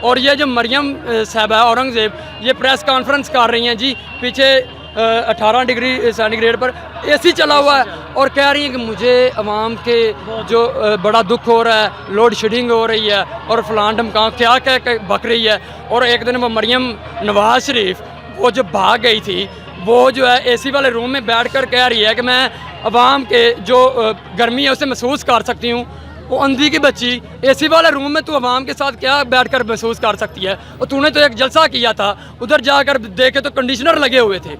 और ये जो मरियम साहब है औरंगज़ेब, ये प्रेस कॉन्फ्रेंस कर रही हैं जी, पीछे 18 डिग्री सेंटीग्रेड पर एसी चला हुआ है और कह रही हैं कि मुझे अवाम के जो बड़ा दुख हो रहा है, लोड शेडिंग हो रही है और फलान ढमका क्या क्या बक रही है। और एक दिन वो मरियम नवाज शरीफ वो जो भाग गई थी, वो जो है एसी वाले रूम में बैठकर कह रही है कि मैं अवाम के जो गर्मी है उसे महसूस कर सकती हूँ। वो अंधी की बच्ची एसी वाले रूम में तू अवाम के साथ क्या बैठकर महसूस कर सकती है। और तूने तो एक जलसा किया था, उधर जाकर देखे तो कंडीशनर लगे हुए थे,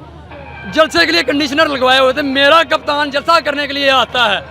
जलसे के लिए कंडीशनर लगवाए हुए थे। मेरा कप्तान जलसा करने के लिए आता है,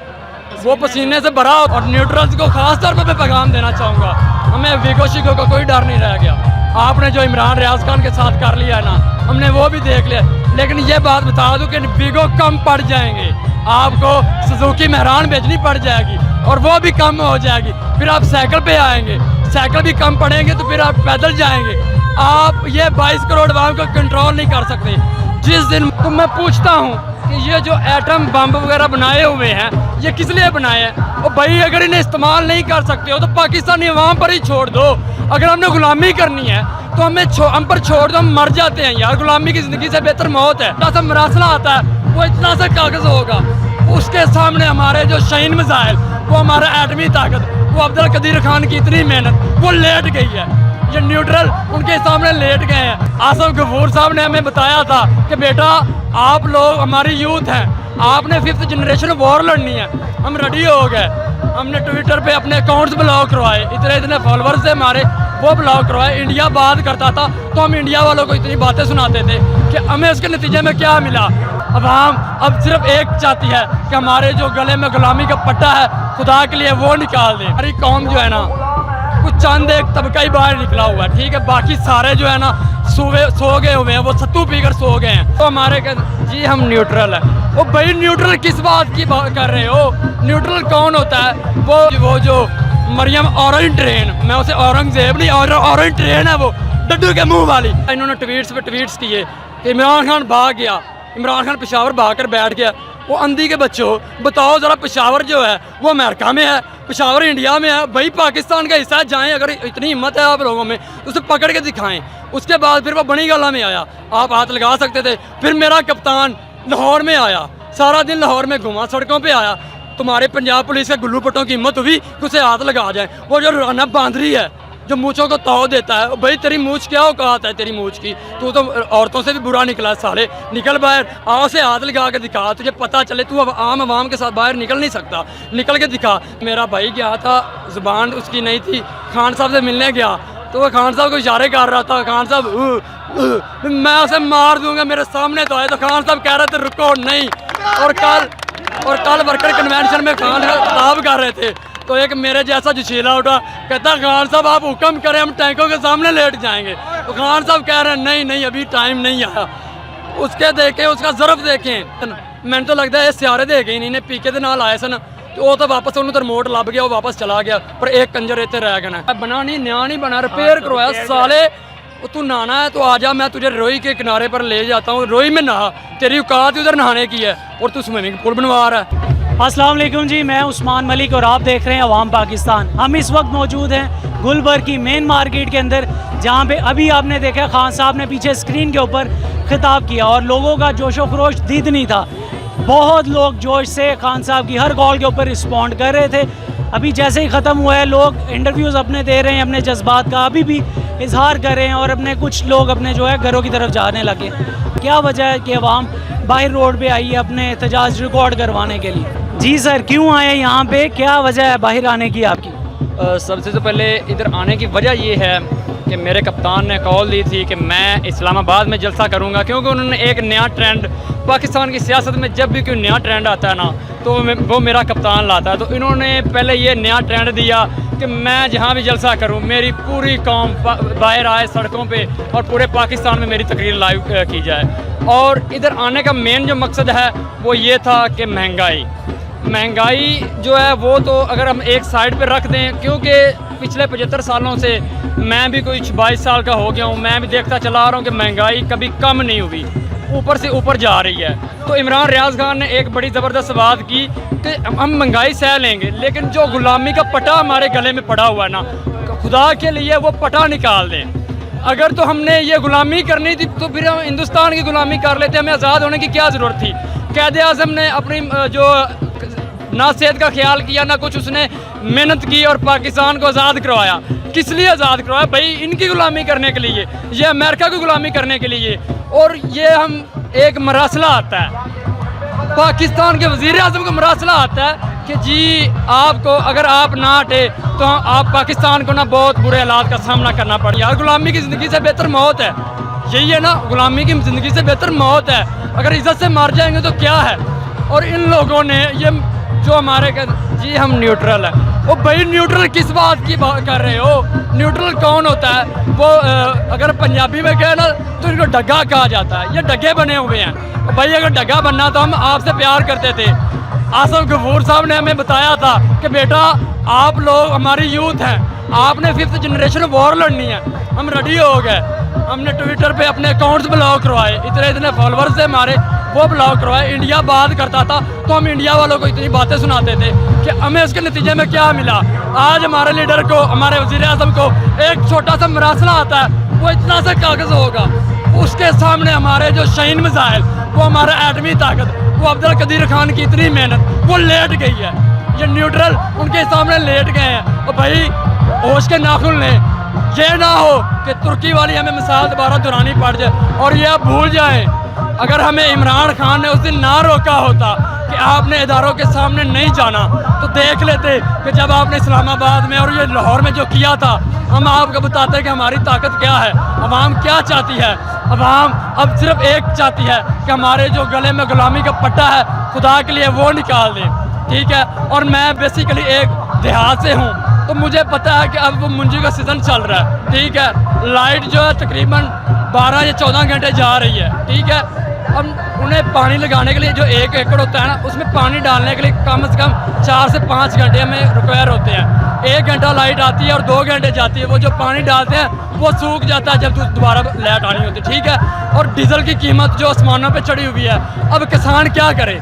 वो पसीने से भरा। और न्यूट्रल्स को खास तौर पर मैं पैगाम देना चाहूँगा, हमें विगो शिगो का कोई डर नहीं रह गया। आपने जो इमरान रियाज खान के साथ कर लिया है ना, हमने वो भी देख लिया। लेकिन ये बात बता दूं कि विगो कम पड़ जाएंगे, आपको सुजुकी मेहरान बेचनी पड़ जाएगी और वो भी कम हो जाएगी। फिर आप साइकिल पे आएंगे, साइकिल भी कम पड़ेंगे तो फिर आप पैदल जाएंगे। आप ये 22 करोड़ आवाम को कंट्रोल नहीं कर सकते। जिस दिन तो मैं पूछता हूँ कि ये जो एटम बम वगैरह बनाए हुए हैं ये किस लिए बनाए हैं? और भाई अगर इन्हें इस्तेमाल नहीं कर सकते हो तो पाकिस्तानी अवाम पर ही छोड़ दो। अगर हमने गुलामी करनी है तो हम पर छोड़ दो, हम मर जाते हैं यार। गुलामी की ज़िंदगी से बेहतर मौत है। इतना सा मरासला आता है, वो इतना सा कागज़ होगा, उसके सामने हमारे जो शहीन मिसाइल, वो हमारा एटमी ताकत, वो अब्दुल कदीर खान की इतनी मेहनत, वो लेट गई है। ये न्यूट्रल उनके सामने लेट गए हैं। आसफ गफूर साहब ने हमें बताया था कि बेटा आप लोग हमारी यूथ हैं, आपने 5th जनरेशन वॉर लड़नी है। हम रेडी हो गए, हमने ट्विटर पे अपने अकाउंट्स ब्लॉक करवाए, इतने फॉलोअर्स थे हमारे, वो ब्लॉक करवाए। इंडिया बात करता था तो हम इंडिया वालों को इतनी बातें सुनाते थे कि हमें उसके नतीजे में क्या मिला। अवाम अब सिर्फ एक चाहती है कि हमारे जो गले में गुलामी का पट्टा है, खुदा के लिए वो निकाल दे। हमारी कौम जो है ना, कुछ चंद एक तबका ही बाहर निकला हुआ है, ठीक है, बाकी सारे जो है ना सो गए हुए हैं, वो सत्तू पीकर सो गए हैं। तो हमारे जी हम न्यूट्रल है। वो भाई न्यूट्रल किस बात की बात कर रहे हो? न्यूट्रल कौन होता है? वो जो मरियम ऑरेंज ट्रेन, मैं उसे औरंगजेब नहीं, ऑरेंज ट्रेन है वो, डड्डू के मुंह वाली। इन्होंने ट्वीट्स पे ट्वीट्स किए कि इमरान खान भाग गया, इमरान खान पेशावर भाग कर बैठ गया। वो अंधी के बच्चों, बताओ ज़रा, पेशावर जो है वो अमेरिका में है, पेशावर इंडिया में है, भाई पाकिस्तान का हिस्सा जाएं। अगर इतनी हिम्मत है आप लोगों में तो उसे पकड़ के दिखाएं। उसके बाद फिर वो बनी गला में आया, आप हाथ लगा सकते थे। फिर मेरा कप्तान लाहौर में आया, सारा दिन लाहौर में घुमा, सड़कों पे आया। तुम्हारे पंजाब पुलिस के गुल्लू पट्टों की हिम्मत हुई कि उसे हाथ लगा जाए। वो जो राना बांदरी है जो मूँछों को ताव देता है, भाई तेरी मूँछ क्या औकात है तेरी मूँछ की? तू तो औरतों से भी बुरा निकला साले, निकल बाहर, आओ से हाथ लगा के दिखा, तुझे पता चले तू अब आम आवाम के साथ बाहर निकल नहीं सकता, निकल के दिखा। मेरा भाई गया था, ज़ुबान उसकी नहीं थी, खान साहब से मिलने गया तो वो खान साहब को इशारे कर रहा था। खान साहब मैं उसे मार दूंगा, मेरे सामने तो आए तो खान साहब कह रहे थे रुको नहीं। और कल वर्कर कन्वेंशन में खान साहब कर रहे थे तो एक मेरे जैसा जोशीला उठा, कहता खान साहब आप हुक्म करें, हम टैंकों के सामने लेट जाएंगे। तो खान साहब कह रहे हैं नहीं नहीं अभी टाइम नहीं आया। उसके देखें, उसका ज़र्फ देखें, मैंने तो लगता है सियारे देखे ही नहीं, पीके के नाल आए सन तो वो तो वापस उन्होंने रिमोट लभ गया, वो वापस चला गया। पर एक कंजर इतने रह गया, बना नहीं, नया नहीं बना, रिपेयर करवाया साले। तू नहाना है तो आजा, मैं तुझे रोई के किनारे पर ले जाता हूँ, रोई में नहा, तेरी औकात उधर नहाने की है और तू स्विमिंग पूल बनवा रहा है। अस्सलाम वालेकुम जी, मैं उस्मान मलिक और आप देख रहे हैं अवाम पाकिस्तान। हम इस वक्त मौजूद हैं गुलबर्ग की मेन मार्केट के अंदर, जहां पे अभी आपने देखा खान साहब ने पीछे स्क्रीन के ऊपर खिताब किया और लोगों का जोशो खरोश दीद नहीं था। बहुत लोग जोश से खान साहब की हर कॉल के ऊपर रिस्पॉन्ड कर रहे थे। अभी जैसे ही ख़त्म हुआ है, लोग इंटरव्यूज़ अपने दे रहे हैं, अपने जज्बात का अभी भी इजहार कर रहे हैं और अपने कुछ लोग अपने जो है घरों की तरफ जाने लगे। क्या वजह है कि अवाम बाहर रोड पे आई है अपने एहतजाज रिकॉर्ड करवाने के लिए? जी सर, क्यों आए यहाँ पे, क्या वजह है बाहर आने की आपकी? सबसे तो पहले इधर आने की वजह ये है कि मेरे कप्तान ने कॉल दी थी कि मैं इस्लामाबाद में जलसा करूँगा, क्योंकि उन्होंने एक नया ट्रेंड पाकिस्तान की सियासत में, जब भी कोई नया ट्रेंड आता है ना तो वो मेरा कप्तान लाता है। तो इन्होंने पहले ये नया ट्रेंड दिया कि मैं जहाँ भी जलसा करूँ मेरी पूरी कौम बाहर आए सड़कों पे और पूरे पाकिस्तान में मेरी तकरीर लाइव की जाए। और इधर आने का मेन जो मकसद है वो ये था कि महंगाई जो है वो तो अगर हम एक साइड पे रख दें, क्योंकि पिछले 75 सालों से मैं भी कोई 22 साल का हो गया हूँ, मैं भी देखता चला आ रहा हूँ कि महंगाई कभी कम नहीं हुई, ऊपर से ऊपर जा रही है। तो इमरान रियाज खान ने एक बड़ी ज़बरदस्त बात की कि हम महंगाई सह लेंगे, लेकिन जो गुलामी का पटा हमारे गले में पड़ा हुआ है ना, खुदा के लिए वो पटा निकाल दें। अगर तो हमने ये गुलामी करनी थी तो फिर हम हिंदुस्तान की गुलामी कर लेते, हमें आज़ाद होने की क्या ज़रूरत थी। कैद आज़म ने अपनी जो ना सेहत का ख्याल किया ना कुछ, उसने मेहनत की और पाकिस्तान को आज़ाद करवाया। किस लिए आज़ाद करवाया भाई? इनकी गुलामी करने के लिए, ये अमेरिका की गुलामी करने के लिए। और ये हम एक मरासला आता है, पाकिस्तान के वज़ीर आज़म को मरासला आता है कि जी आपको अगर आप ना हटे तो आप पाकिस्तान को ना बहुत बुरे हालात का सामना करना पड़ेगा। गुलामी की ज़िंदगी से बेहतर मौत है, यही है ना, गुलामी की ज़िंदगी से बेहतर मौत है। अगर इज़्ज़त से मार जाएंगे तो क्या है। और इन लोगों ने ये जो हमारे जी हम न्यूट्रल है, वो भाई न्यूट्रल किस बात की बात कर रहे हो? न्यूट्रल कौन होता है? वो अगर पंजाबी में कहे ना तो इनको डग्गा कहा जाता है, ये डग्गे बने हुए हैं। भाई अगर डग्गा बनना तो हम आपसे प्यार करते थे। आसफ गफूर साहब ने हमें बताया था कि बेटा आप लोग हमारी यूथ हैं, आपने 5th जनरेशन वॉर लड़नी है। हम रेडी हो गए, हमने ट्विटर पे अपने अकाउंट्स ब्लॉक करवाए, इतने फॉलोअर्स थे हमारे, वो ब्लॉक करवाए। इंडिया बात करता था तो हम इंडिया वालों को इतनी बातें सुनाते थे कि हमें उसके नतीजे में क्या मिला। आज हमारे लीडर को, हमारे वज़ीर आज़म को एक छोटा सा मरासला आता है, वो इतना सा कागज़ होगा, उसके सामने हमारे जो शाहीन मिसाइल, वो हमारा एटमी ताकत, वो अब्दुल कदीर खान की इतनी मेहनत, वो लेट गई है। ये न्यूट्रल उनके सामने लेट गए हैं। और भाई होश के नाखुन लें, ये ना हो कि तुर्की वाली हमें मिसाल दोबारा दोहरानी पड़ जाए और ये आप भूल जाएं। अगर हमें इमरान खान ने उस दिन ना रोका होता कि आपने इदारों के सामने नहीं जाना, तो देख लेते कि जब आपने इस्लामाबाद में और ये लाहौर में जो किया था, हम आपको बताते कि हमारी ताकत क्या है, अवाम क्या चाहती है। अवाम अब सिर्फ एक चाहती है कि हमारे जो गले में गुलामी का पट्टा है, खुदा के लिए वो निकाल दें, ठीक है। और मैं बेसिकली एक देहात से हूँ, तो मुझे पता है कि अब वो मुंजी का सीज़न चल रहा है, ठीक है। लाइट जो है तकरीबन 12 या 14 घंटे जा रही है, ठीक है। अब उन्हें पानी लगाने के लिए जो 1 एकड़ होता है ना, उसमें पानी डालने के लिए कम से कम 4 से 5 घंटे हमें रिक्वायर होते हैं। 1 घंटा लाइट आती है और 2 घंटे जाती है। वो जो पानी डालते हैं वो सूख जाता है जब दोबारा लाइट आनी होती है, ठीक है। और डीजल की कीमत जो आसमानों पे चढ़ी हुई है, अब किसान क्या करे?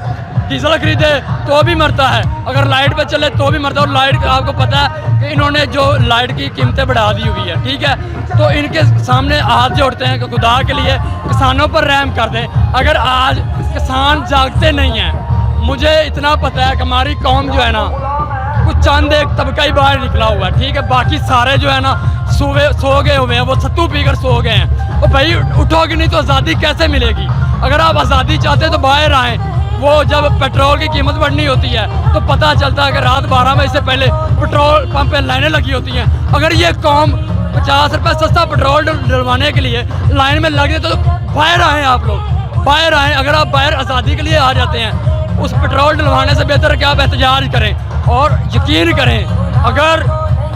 डीजल खरीदे तो भी मरता है, अगर लाइट पे चले तो भी मरता है। और लाइट आपको पता है कि इन्होंने जो लाइट की कीमतें बढ़ा दी हुई है, ठीक है। तो इनके सामने हाथ जोड़ते हैं कि खुदा के लिए किसानों पर रहम कर दें। अगर आज किसान जागते नहीं हैं, मुझे इतना पता है कि हमारी कौम जो है ना, कुछ चंद एक तबका ही बाहर निकला हुआ है, ठीक है। बाकी सारे जो है ना सो गए हुए हैं, वो सत्तू पीकर सो गए हैं। और भाई उठोगे नहीं तो आज़ादी कैसे मिलेगी? अगर आप आज़ादी चाहते हैं तो बाहर आएँ। वो जब पेट्रोल की कीमत बढ़नी होती है तो पता चलता है कि रात 12 बजे से पहले पेट्रोल पंप पे लाइनें लगी होती हैं। अगर ये कौम 50 रुपये सस्ता पेट्रोल डलवाने के लिए लाइन में लगे तो बाहर आएँ, आप लोग बाहर आएँ। अगर आप बाहर आज़ादी के लिए आ जाते हैं, उस पेट्रोल डलवाने से बेहतर है कि आप एहतजाज करें। और यकीन करें, अगर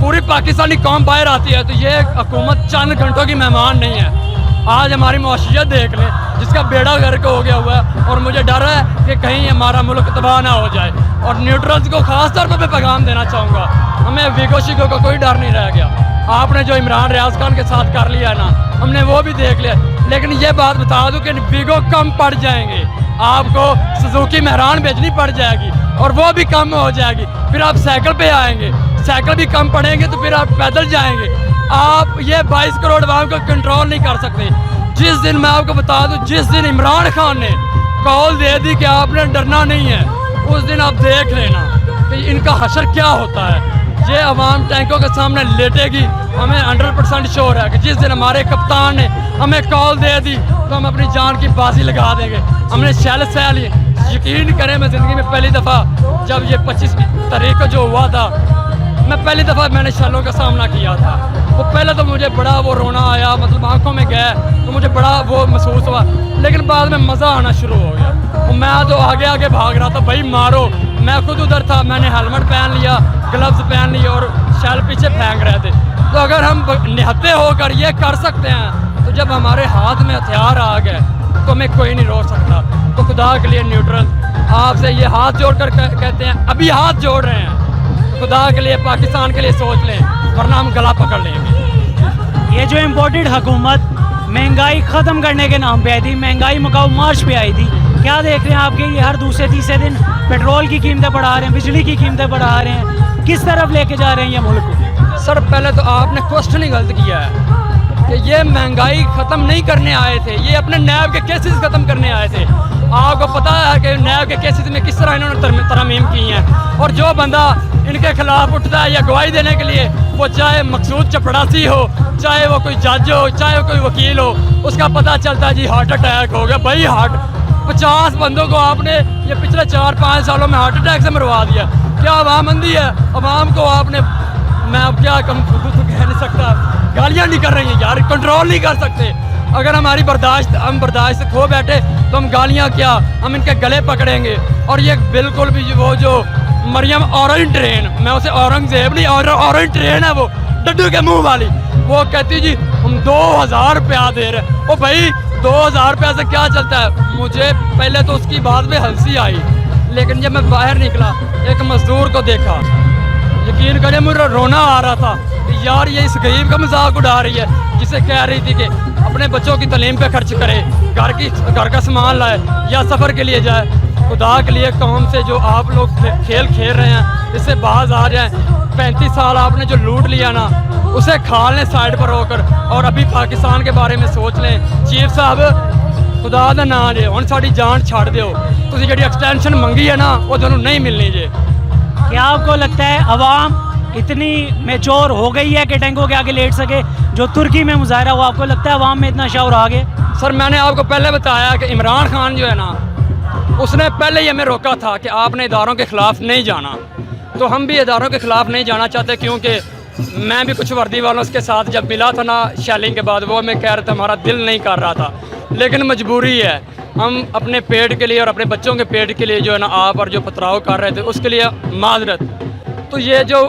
पूरी पाकिस्तानी कौम बाहर आती है तो ये हुकूमत चंद घंटों की मेहमान नहीं है। आज हमारी मुआशियत देख लें, जिसका बेड़ा गर्क हो गया हुआ है। और मुझे डर है कि कहीं हमारा मुल्क तबाह ना हो जाए। और न्यूट्रल्स को ख़ास तौर पर मैं पैगाम देना चाहूँगा, हमें वीगो शिगो का कोई डर नहीं रह गया। आपने जो इमरान रियाज खान के साथ कर लिया है ना, हमने वो भी देख लिया। लेकिन ये बात बता दूँ कि वीगो कम पड़ जाएंगे, आपको सुजुकी मेहरान बेचनी पड़ जाएगी और वो भी कम हो जाएगी। फिर आप साइकिल पे आएंगे, साइकिल भी कम पड़ेंगे तो फिर आप पैदल जाएंगे। आप ये 22 करोड़ आवाम को कंट्रोल नहीं कर सकते। जिस दिन, मैं आपको बता दूं, जिस दिन इमरान खान ने कॉल दे दी कि आपने डरना नहीं है, उस दिन आप देख लेना कि इनका हशर क्या होता है। ये अवाम टैंकों के सामने लेटेगी, हमें 100% श्योर है कि जिस दिन हमारे कप्तान ने हमें कॉल दे दी तो हम अपनी जान की बाजी लगा देंगे। हमने शैल सह लिए। यकीन करें, मैं ज़िंदगी में पहली दफ़ा जब ये 25 तारीख को जो हुआ था, मैं पहली दफ़ा मैंने शैलों का सामना किया था। वो पहले तो मुझे बड़ा वो रोना आया, मतलब आंखों में गया तो मुझे बड़ा वो महसूस हुआ। लेकिन बाद में मज़ा आना शुरू हो गया। तो मैं तो आगे आगे भाग रहा था, भाई मारो। मैं खुद उधर था, मैंने हेलमेट पहन लिया, ग्लव्स पहन लिए और शैल पीछे फेंक रहे थे। तो अगर हम निहत्ते होकर ये कर सकते हैं, तो जब हमारे हाथ में हथियार आ गए तो हमें कोई नहीं रोक सकता। तो खुदा के लिए न्यूट्रल आपसे ये हाथ जोड़ कर कहते हैं, अभी हाथ जोड़ रहे हैं, खुदा के लिए पाकिस्तान के लिए सोच लें, वरना हम गला पकड़ लेंगे। ये जो इम्पोर्टेड हुकूमत महंगाई ख़त्म करने के नाम पे आई थी, महंगाई मकाऊ मार्च पे आई थी, क्या देख रहे हैं आपके ये हर दूसरे तीसरे दिन पेट्रोल की कीमतें बढ़ा रहे हैं, बिजली की कीमतें बढ़ा रहे हैं, किस तरफ लेके जा रहे हैं ये मुल्क को? सर पहले तो आपने क्वेश्चन ही गलत किया है कि ये महंगाई ख़त्म नहीं करने आए थे, ये अपने नैब के केसेस ख़त्म करने आए थे। आपको पता है कि नैब के केसेस में किस तरह इन्होंने तरमीम की हैं, और जो बंदा इनके खिलाफ उठता है या गवाही देने के लिए, वो चाहे मकसूद चपड़ासी हो, चाहे वो कोई जज हो, चाहे वो कोई वकील हो, उसका पता चलता है जी हार्ट अटैक हो गया। भाई 50 बंदों को आपने ये पिछले 4-5 सालों में हार्ट अटैक से मरवा दिया। क्या अवामंदी है? अवाम को आपने, मैं अब क्या कम खुद तो कह नहीं सकता, गालियाँ नहीं कर रही हैं यार, कंट्रोल नहीं कर सकते। अगर हमारी हम बर्दाश्त खो बैठे तो हम गालियाँ क्या, हम इनके गले पकड़ेंगे। और ये बिल्कुल भी वो जो मरियम ऑरेंज ट्रेन, मैं उसे औरंगजेब नहीं, ऑरेंज ट्रेन है वो, डड्डू के मुंह वाली, वो कहती जी हम 2000 रुपया दे रहे हैं। ओ भाई 2000 रुपया से क्या चलता है? मुझे पहले तो उसकी बात में हंसी आई, लेकिन जब मैं बाहर निकला एक मजदूर को देखा, यकीन करें मुझे रोना आ रहा था कि यार ये इस गरीब का मजाक उड़ा रही है, जिसे कह रही थी कि अपने बच्चों की तालीम पे खर्च करे, घर का सामान लाए या सफ़र के लिए जाए। खुदा के लिए कौम से जो आप लोग खेल खेल रहे हैं इससे बाज आ जाएं। 35 साल आपने जो लूट लिया ना, उसे खा लें साइड पर होकर, और अभी पाकिस्तान के बारे में सोच लें। चीफ साहब खुदा का ना जे हुण साड़ी जान छड़ दिओ, तुसीं जिहड़ी एक्सटेंशन मंगी है ना वो तुहानूं नहीं मिलनी जे। क्या आपको लगता है अवाम इतनी मेच्योर हो गई है कि टैंकों के आगे लेट सके? जो तुर्की में मुजाहरा हुआ, आपको लगता है अवाम में इतना शौर आ गया? सर मैंने आपको पहले बताया कि इमरान खान जो है ना, उसने पहले ही हमें रोका था कि आपने इदारों के ख़िलाफ़ नहीं जाना। तो हम भी इदारों के ख़िलाफ़ नहीं जाना चाहते, क्योंकि मैं भी कुछ वर्दी वालों के साथ जब मिला था ना शैलिंग के बाद, वो हमें कह रहे थे हमारा दिल नहीं कर रहा था, लेकिन मजबूरी है। हम अपने पेट के लिए और अपने बच्चों के पेट के लिए जो है ना आप और जो पथराव कर रहे थे उसके लिए माजरत। तो ये जो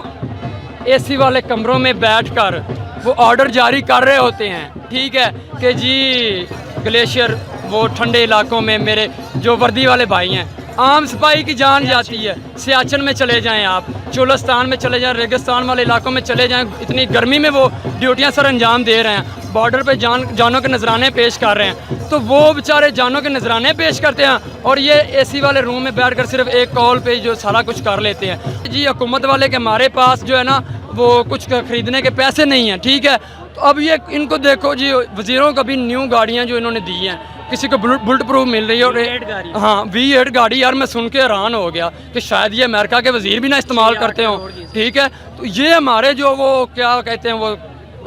एसी वाले कमरों में बैठकर वो ऑर्डर जारी कर रहे होते हैं, ठीक है, कि जी ग्लेशियर वो ठंडे इलाकों में मेरे जो वर्दी वाले भाई हैं, आम सिपाही की जान जाती है। सियाचिन में चले जाएं, आप चोलिस्तान में चले जाएं, रेगिस्तान वाले इलाकों में चले जाएं, इतनी गर्मी में वो ड्यूटियां सर अंजाम दे रहे हैं, बॉर्डर पे जानों के नजराने पेश कर रहे हैं। तो वो बेचारे जानों के नजराने पेश करते हैं और ये एसी वाले रूम में बैठकर सिर्फ एक कॉल पे जो सारा कुछ कर लेते हैं। जी हुकूमत वाले के हमारे पास जो है ना वो कुछ खरीदने के पैसे नहीं हैं, ठीक है। तो अब ये इनको देखो जी, वज़ीरों को भी न्यू गाड़ियाँ जो इन्होंने दी हैं, किसी को बुलेट प्रूफ मिल रही है, और हाँ V8 गाड़ी, यार मैं सुन के हैरान हो गया कि शायद ये अमेरिका के वज़ीर भी ना इस्तेमाल करते हों, ठीक है। तो ये हमारे जो वो क्या कहते हैं, वो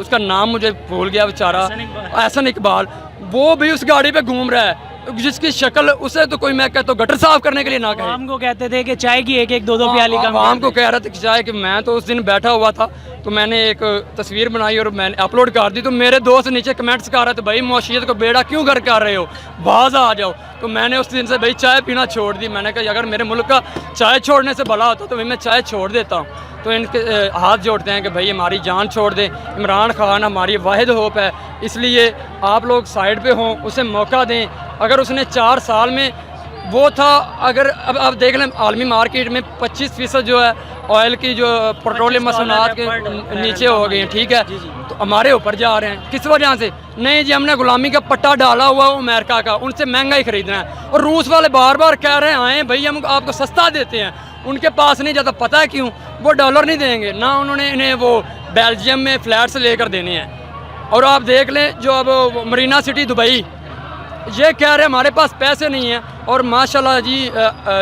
उसका नाम मुझे भूल गया बेचारा, एहसन इकबाल, वो भी उस गाड़ी पे घूम रहा है, जिसकी शक्ल उसे तो कोई, मैं कहता हूँ गटर साफ करने के लिए ना कहे। हमको कहते थे कि चाय की एक 2 प्याली का, आवाम को कह रहा था कि चाय कि मैं तो उस दिन बैठा हुआ था, तो मैंने एक तस्वीर बनाई और मैंने अपलोड कर दी, तो मेरे दोस्त नीचे कमेंट्स कर रहे थे, भाई मौशियत को बेड़ा क्यों घर कर रहे हो, बाज आ जाओ। तो मैंने उस दिन से भाई चाय पीना छोड़ दी। मैंने कहा अगर मेरे मुल्क का चाय छोड़ने से भला होता तो भाई मैं चाय छोड़ देता हूँ। तो इनके हाथ जोड़ते हैं कि भाई हमारी जान छोड़ दें, इमरान खान हमारी वाहिद होप है, इसलिए आप लोग साइड पे हों, उसे मौका दें। अगर उसने 4 साल में वो था, अगर अब आप देख लें आलमी मार्केट में 25% जो है ऑयल की जो पेट्रोलियम मसनूआत के नीचे हो गए हैं, ठीक है, तो हमारे ऊपर जा रहे हैं। किस वजह से? नहीं जी, हमने गुलामी का पट्टा डाला हुआ वो अमेरिका का, उनसे महंगा ही खरीदना है। और रूस वाले बार बार कह रहे हैं आए भाई हम आपको सस्ता देते हैं, उनके पास नहीं जाता, पता है क्यों? वो डॉलर नहीं देंगे ना, उन्होंने इन्हें वो बेल्जियम में फ्लैट्स लेकर देने हैं। और आप देख लें जो अब मरीना सिटी दुबई, ये कह रहे हैं हमारे पास पैसे नहीं हैं, और माशाल्लाह जी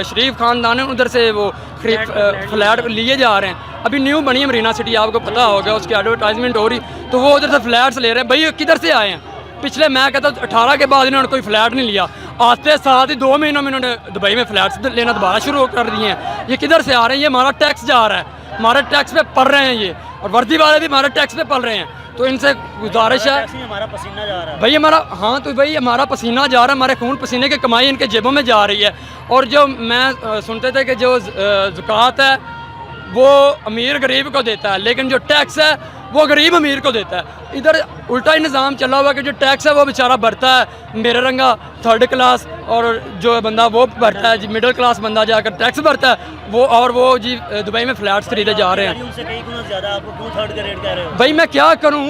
शरीफ खानदान है उधर से वो फ्लैट लिए जा रहे हैं। अभी न्यू बनी है मरीना सिटी, आपको पता होगा, उसकी एडवर्टाइजमेंट हो रही, तो वो उधर से फ्लैट्स ले रहे हैं। भाई किधर से आए हैं? पिछले मैं कहता 18 के बाद इन्होंने कोई फ्लैट नहीं लिया, आते साथ ही 2 महीनों में इन्होंने दुबई में फ्लैट्स लेना दोबारा शुरू कर दिए हैं। ये किधर से आ रहे हैं? ये हमारा टैक्स जा रहा है, हमारे टैक्स पे पल रहे हैं ये, और वर्दी वाले भी हमारे टैक्स पे पल रहे हैं। तो इनसे गुजारिश है, हमारा पसीना जा रहा है भाई हमारा, हाँ तो भाई हमारा पसीना जा रहा है, हमारे खून पसीने की कमाई इनके जेबों में जा रही है। और जो मैं सुनते थे कि जो ज़कात है वो अमीर गरीब को देता है, लेकिन जो टैक्स है वो गरीब अमीर को देता है। इधर उल्टा ही निज़ाम चला हुआ कि जो टैक्स है वो बेचारा भरता है मेरे रंगा 3rd क्लास, और जो बंदा वो भरता है जी मिडिल क्लास बंदा जाकर टैक्स भरता है वो, और वो जी दुबई में फ्लैट्स खरीदे जा रहे हैं। उनसे कई गुना ज़्यादा आपको क्यों 3rd का रेट कह रहे हो? भाई मैं क्या करूँ,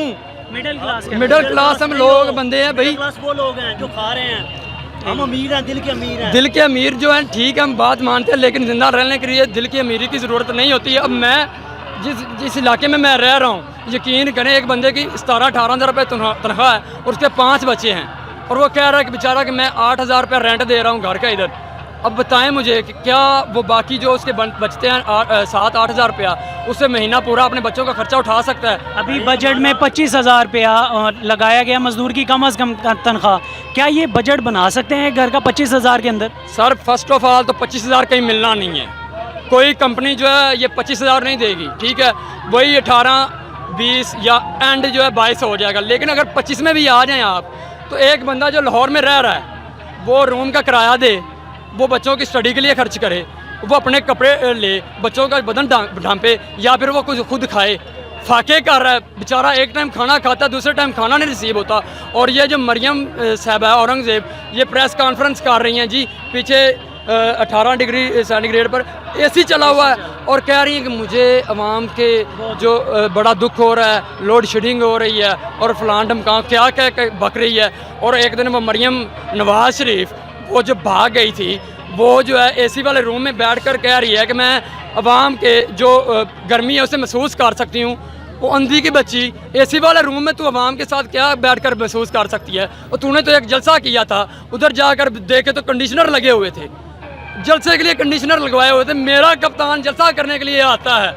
मिडिल क्लास हम लोग बंदे हैं भाई, वो लोग हैं जो खा रहे हैं, हम अमीर हैं, दिल के अमीर हैं। दिल के अमीर जो हैं, ठीक है हम बात मानते हैं, लेकिन ज़िंदा रहने के लिए दिल की अमीरी की ज़रूरत नहीं होती है। अब मैं जिस इलाके में मैं रह रहा हूँ, यकीन करें एक बंदे की 17-18 हज़ार रुपये तनख्वाह है और उसके 5 बच्चे हैं और वो कह रहा है कि बेचारा कि मैं 8,000 रुपये रेंट दे रहा हूँ घर का इधर। अब बताएं मुझे कि क्या वो बाकी जो उसके बचते हैं 7-8 हज़ार रुपया, उससे महीना पूरा अपने बच्चों का खर्चा उठा सकता है? अभी बजट में 25,000 रुपया लगाया गया मजदूर की कम अज़ कम तनख्वाह। क्या ये बजट बना सकते हैं घर का 25,000 के अंदर? सर फर्स्ट ऑफ ऑल तो 25,000 कहीं मिलना नहीं है। कोई कंपनी जो है ये 25,000 नहीं देगी, ठीक है, वही 18-20 या एंड जो है 22 हो जाएगा। लेकिन अगर 25 में भी आ जाएं आप, तो एक बंदा जो लाहौर में रह रहा है वो रूम का किराया दे, वो बच्चों की स्टडी के लिए खर्च करे, वो अपने कपड़े ले, बच्चों का बदन ढांपे, या फिर वो कुछ खुद खाए, फाके कर रहा है बेचारा। एक टाइम खाना खाता है, दूसरे टाइम खाना नहीं रिसीव होता। और ये जो मरियम साहब है औरंगज़ेब, ये प्रेस कॉन्फ्रेंस कर रही हैं जी, पीछे 18 डिग्री सेंटीग्रेड पर एसी चला हुआ है और कह रही हैं कि मुझे अवाम के जो बड़ा दुख हो रहा है, लोड शेडिंग हो रही है और फलान ढमकान क्या क्या बक रही है। और एक दिन वो मरियम नवाज शरीफ वो जो भाग गई थी, वो जो है एसी वाले रूम में बैठकर कह रही है कि मैं अवाम के जो गर्मी है उसे महसूस कर सकती हूँ। वो अंधी की बच्ची एसी वाले रूम में तू अवाम के साथ क्या बैठकर महसूस कर सकती है? और तूने तो एक जलसा किया था, उधर जाकर देखे तो कंडीशनर लगे हुए थे, जलसे के लिए कंडीशनर लगवाए हुए थे। मेरा कप्तान जलसा करने के लिए आता है,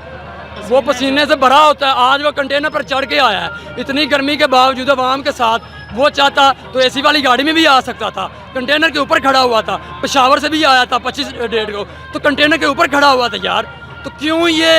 वो पसीने से भरा होता है, आज वो कंटेनर पर चढ़ के आया है। इतनी गर्मी के बावजूद अवाम के साथ वो चाहता तो एसी वाली गाड़ी में भी आ सकता था, कंटेनर के ऊपर खड़ा हुआ था। पेशावर से भी आया था 25 डेट को, तो कंटेनर के ऊपर खड़ा हुआ था यार। तो क्यों ये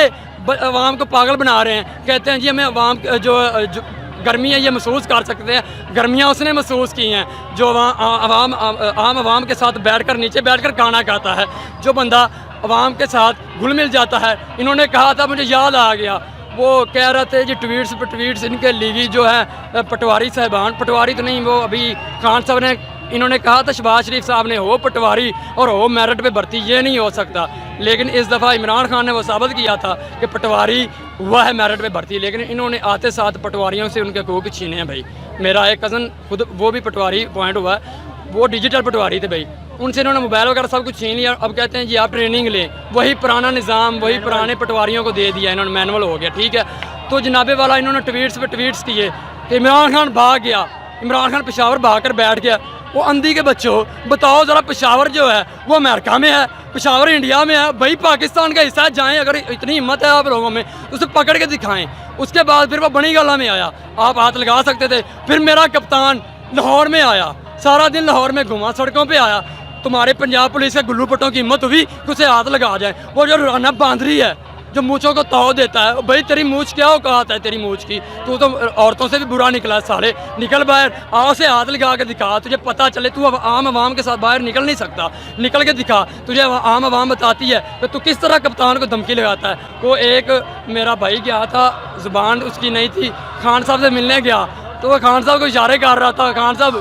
अवाम को पागल बना रहे हैं? कहते हैं जी हमें अवाम जो गर्मी है ये महसूस कर सकते हैं। गर्मियाँ उसने महसूस की हैं जो आम आवाम के साथ बैठकर नीचे बैठकर खाना खाता है, जो बंदा अवाम के साथ घुल मिल जाता है। इन्होंने कहा था, मुझे याद आ गया, वो कह रहे थे जी ट्वीट्स पर ट्वीट्स इनके लीगी जो है पटवारी साहबान, पटवारी तो नहीं, वो अभी खान साहब ने इन्होंने कहा था शहबाज शरीफ साहब ने हो पटवारी और हो मेरिट पे भर्ती, ये नहीं हो सकता। लेकिन इस दफ़ा इमरान खान ने वो साबित किया था कि पटवारी हुआ है मेरिट पे भर्ती, लेकिन इन्होंने आते साथ पटवारियों से उनके हकूक़ छीने हैं भाई। मेरा एक कज़न खुद वो भी पटवारी अपॉइंट हुआ है, वो डिजिटल पटवारी थे भाई, उनसे इन्होंने मोबाइल वगैरह सब कुछ छीन लिया। अब कहते हैं जी आप ट्रेनिंग लें, वही पुराना निज़ाम वही पुराने पटवारियों को दे दिया इन्होंने, मैनुअल हो गया, ठीक है। तो जनाबे वाला इन्होंने ट्वीट्स पे ट्वीट्स किए कि इमरान खान भाग गया, इमरान खान पेशावर भाग कर बैठ गया। वो अंधी के बच्चों, बताओ ज़रा, पेशावर जो है वो अमेरिका में है, पेशावर इंडिया में है भाई, पाकिस्तान का हिस्सा है। जाएँ, अगर इतनी हिम्मत है आप लोगों में तो उसे पकड़ के दिखाएं। उसके बाद फिर वो बनी गाला में आया, आप हाथ लगा सकते थे। फिर मेरा कप्तान लाहौर में आया, सारा दिन लाहौर में घुमा, सड़कों पे आया। तुम्हारे पंजाब पुलिस के गुल्लू पट्टों की हिम्मत हुई कि उसे हाथ लगा जाए। वो जो राना बांदरी है जो मूँछों को ताव देता है, भाई तेरी मूँछ क्या औकात है तेरी मूँछ की? तू तो औरतों से भी बुरा निकला साले, निकल बाहर, आओ से हाथ लगा के दिखा, तुझे पता चले। तू आम आवाम के साथ बाहर निकल नहीं सकता, निकल के दिखा, तुझे आम आवाम बताती है कि तू किस तरह कप्तान को धमकी लगाता है। वो एक मेरा भाई गया था, ज़ुबान उसकी नहीं थी, खान साहब से मिलने गया, तो वो खान साहब को इशारे कर रहा था, खान साहब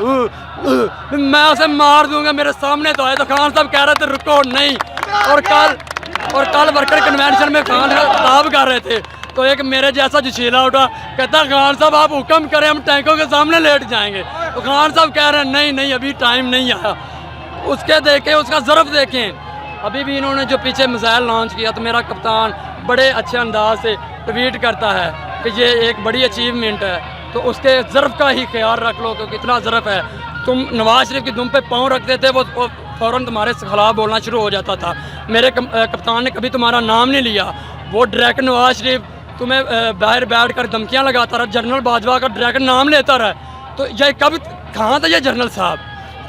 मैं उसे मार दूंगा, मेरे सामने तो आए। तो खान साहब कह रहे थे रुको नहीं। और कल वर्कर कन्वेंशन में खान खिताब कर रहे थे, तो एक मेरे जैसा जोशीला उठा, कहता खान साहब आप हुक्म करें, हम टैंकों के सामने लेट जाएंगे। तो खान साहब कह रहे हैं नहीं नहीं अभी टाइम नहीं आया। उसके देखें, उसका ज़र्फ़ देखें। अभी भी इन्होंने जो पीछे मिसाइल लॉन्च किया, तो मेरा कप्तान बड़े अच्छे अंदाज से ट्वीट करता है कि ये एक बड़ी अचीवमेंट है, तो उसके ज़र्फ़ का ही ख्याल रख लो कि कितना ज़र्फ़ है। तुम नवाज शरीफ की दुम पे पाँव रखते थे, वो फ़ौरन तुम्हारे खिलाफ बोलना शुरू हो जाता था। मेरे कप्तान ने कभी तुम्हारा नाम नहीं लिया। वो डायरेक्ट नवाज शरीफ तुम्हें बाहर बैठ कर धमकियाँ लगाता रहा, जनरल बाजवा का डायरेक्ट नाम लेता रहा। तो ये कब कहाँ थे ये जनरल साहब,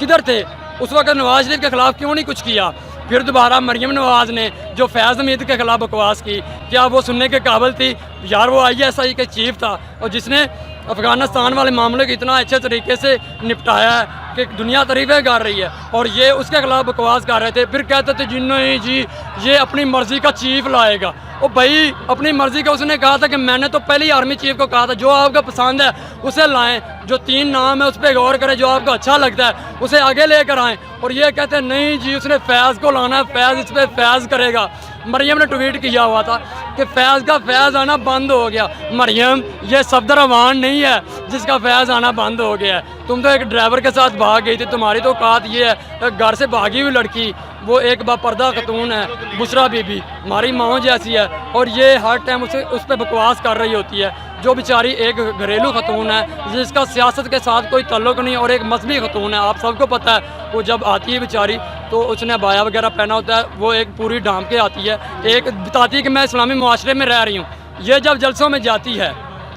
किधर थे उस वक्त? नवाज शरीफ के ख़िलाफ़ क्यों नहीं कुछ किया? फिर दोबारा मरियम नवाज़ ने जो फैज़ हमीद के ख़िलाफ़ बकवास की, क्या वो सुनने के काबिल थी? यार वो ISI के चीफ था और जिसने अफ़गानिस्तान वाले मामले को इतना अच्छे तरीके से निपटाया है कि दुनिया तारीफ़ें कर रही है, और ये उसके खिलाफ बकवास कर रहे थे। फिर कहते थे जी नहीं जी ये अपनी मर्ज़ी का चीफ लाएगा। ओ भाई अपनी मर्ज़ी का उसने कहा था कि मैंने तो पहले ही आर्मी चीफ को कहा था जो आपका पसंद है उसे लाएं, जो 3 नाम है उस पर गौर करें, जो आपको अच्छा लगता है उसे आगे लेकर आएँ। और ये कहते हैं नहीं जी उसने फैज़ को लाना है, फैज़ इस पर फैज़ करेगा। मरियम ने ट्वीट किया हुआ था कि फैज़ का फैज़ आना बंद हो गया। मरियम ये सफदर अवान नहीं है जिसका फैज़ आना बंद हो गया है। तुम तो एक ड्राइवर के साथ भाग गई थी, तुम्हारी तो औकात ये है। घर से भागी हुई लड़की वो एक बापर्दा खतून है, बुशरा बीबी हमारी माँ जैसी है, और ये हर टाइम उस पर बकवास कर रही होती है। जो बेचारी एक घरेलू खतून है जिसका सियासत के साथ कोई ताल्लुक़ नहीं, और एक मजहबी खतून है। आप सबको पता है वो जब आती है बेचारी तो उसने बाया वगैरह पहना होता है, वो एक पूरी ढांप के आती है, एक बताती है कि मैं इस्लामी मुआशरे में रह रही हूँ। ये जब जलसों में जाती है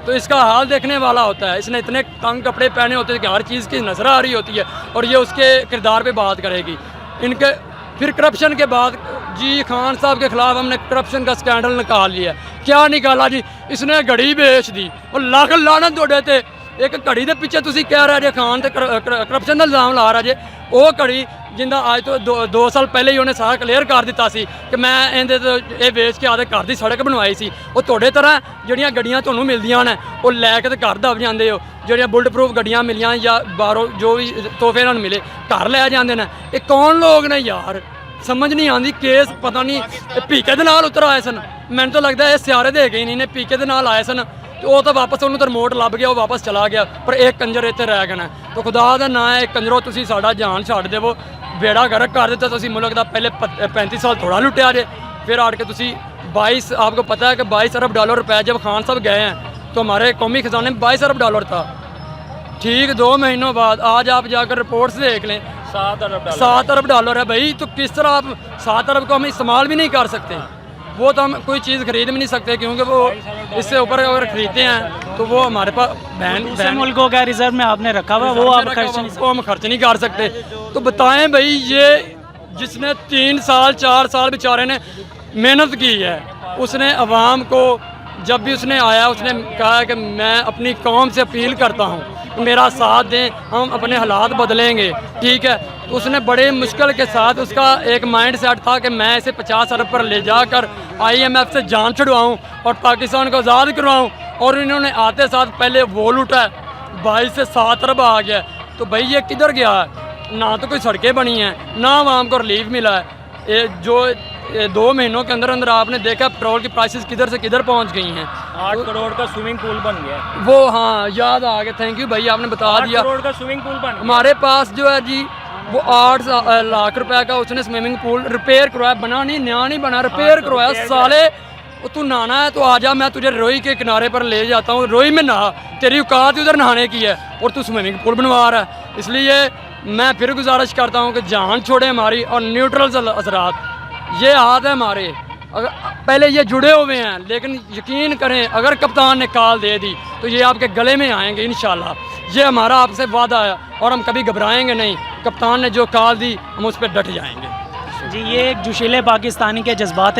तो इसका हाल देखने वाला होता है। इसने इतने तंग कपड़े पहने होते हैं कि हर चीज़ की नज़र आ रही होती है, और ये उसके किरदार पे बात करेगी। इनके फिर करप्शन के बाद जी खान साहब के ख़िलाफ़ हमने करप्शन का स्कैंडल निकाल लिया। क्या निकाला जी? इसने घड़ी बेच दी और लाख लानत दौड़े थे। एक घड़ी के पीछे तुसी कह रहे जे खान ते करप्शन का इल्ज़ाम ला रहा जे, वो घड़ी जिंदा आज तो 2 साल पहले ही उन्हें सारा क्लीयर कर दिता सी कि मैं इहदे तो ये बेच के आदे घर की सड़क बनवाई सी। वो तुहाडे तरह ਜਿਹੜੀਆਂ ਗੱਡੀਆਂ ਤੁਹਾਨੂੰ ਮਿਲਦੀਆਂ ਨੇ ਉਹ ਲੈ ਕੇ ਤੇ ਘਰ ਦਬ ਜਾਂਦੇ ਹੋ, ਜਿਹੜੀਆਂ ਬੁਲਟ ਪ੍ਰੂਫ ਗੱਡੀਆਂ ਮਿਲੀਆਂ ਜਾਂ ਬਾਹਰੋਂ ਜੋ ਵੀ ਤੋਹਫੇ ਇਹਨਾਂ ਨੂੰ ਮਿਲੇ ਘਰ ਲੈ ਜਾਂਦੇ ਨੇ। ਇਹ ਕੌਣ ਲੋਕ ਨੇ ਯਾਰ? समझ नहीं आती। केस पता नहीं पीके दे नाल उतर आए सन, मैंने तो लगता है सियारे दे गए नहीं ने, पीके दे नाल आए सन तो वो तो वापस उन्होंने तो रिमोट लभ गया, वो वापस चला गया, पर एक कंजर इत्थे रह गया। तो खुदा का ना है कंजरों तुसी साडा जान छड्ड देवो, बेड़ा गर्क कर दिता तुसी मुल्क दा। पहले 35 साल थोड़ा लुटिया जे, फिर आड़ के तुसी 22, आपको पता है कि 22 अरब डॉलर रुपए जब खान साहब गए हैं तो हमारे कौमी खजाने में 22 अरब डॉलर था। ठीक 2 महीनों बाद आज आप जाकर रिपोर्ट्स देख लें 7 अरब डॉलर है भाई। तो किस तरह आप 7 अरब को हम इस्तेमाल भी नहीं कर सकते? वो तो हम कोई चीज़ खरीद भी नहीं सकते, क्योंकि वो इससे ऊपर अगर खरीदते हैं तो वो हमारे पास दूसरे मुल्कों का रिजर्व में आपने रखा हुआ, वो आप खर्च नहीं, वो हम खर्च नहीं कर सकते। तो बताएं भाई, ये जिसने 3 साल 4 साल बेचारे ने मेहनत की है, उसने अवाम को जब भी उसने आया उसने कहा कि मैं अपनी कौम से अपील करता हूँ मेरा साथ दें, हम अपने हालात बदलेंगे। ठीक है, तो उसने बड़े मुश्किल के साथ उसका एक माइंड सेट था कि मैं इसे 50 अरब पर ले जाकर IMF से जान छुड़वाऊँ और पाकिस्तान को आज़ाद करवाऊँ। और इन्होंने आते साथ पहले वो लूटा, 22 से 7 अरब आ गया। तो भाई ये किधर गया है? ना तो कोई सड़कें बनी हैं, ना आवाम को रिलीफ मिला है। ये जो 2 महीनों के अंदर अंदर आपने देखा पेट्रोल की प्राइसेस किधर से किधर पहुंच गई हैं। 8 करोड़ का स्विमिंग पूल बन गया वो, हाँ याद आ गया, थैंक यू भाई आपने बता 8 दिया। करोड़ का स्विमिंग पूल बन गया। हमारे पास जो है जी वो 8 लाख रुपए का उसने स्विमिंग पूल रिपेयर करवाया, बना नहीं, नया नहीं बना, रिपेयर करवाया। साले तू नहाना है तो आजा, मैं तुझे रोई के किनारे पर ले जाता हूँ, रोई में नहा, तेरी औकात उधर नहाने की है और तू स्विमिंग पूल बनवा रहा है। इसलिए मैं फिर गुजारिश करता हूँ कि जान छोड़े हमारी और न्यूट्रल असरात ये हाथ है हमारे। अगर पहले ये जुड़े हुए हैं, लेकिन यकीन करें अगर कप्तान ने कॉल दे दी तो ये आपके गले में आएंगे इंशाल्लाह। ये हमारा आपसे वादा है और हम कभी घबराएंगे नहीं। कप्तान ने जो कॉल दी हम उस पर डट जाएंगे। जी, ये एक जोशीले पाकिस्तानी के जज्बात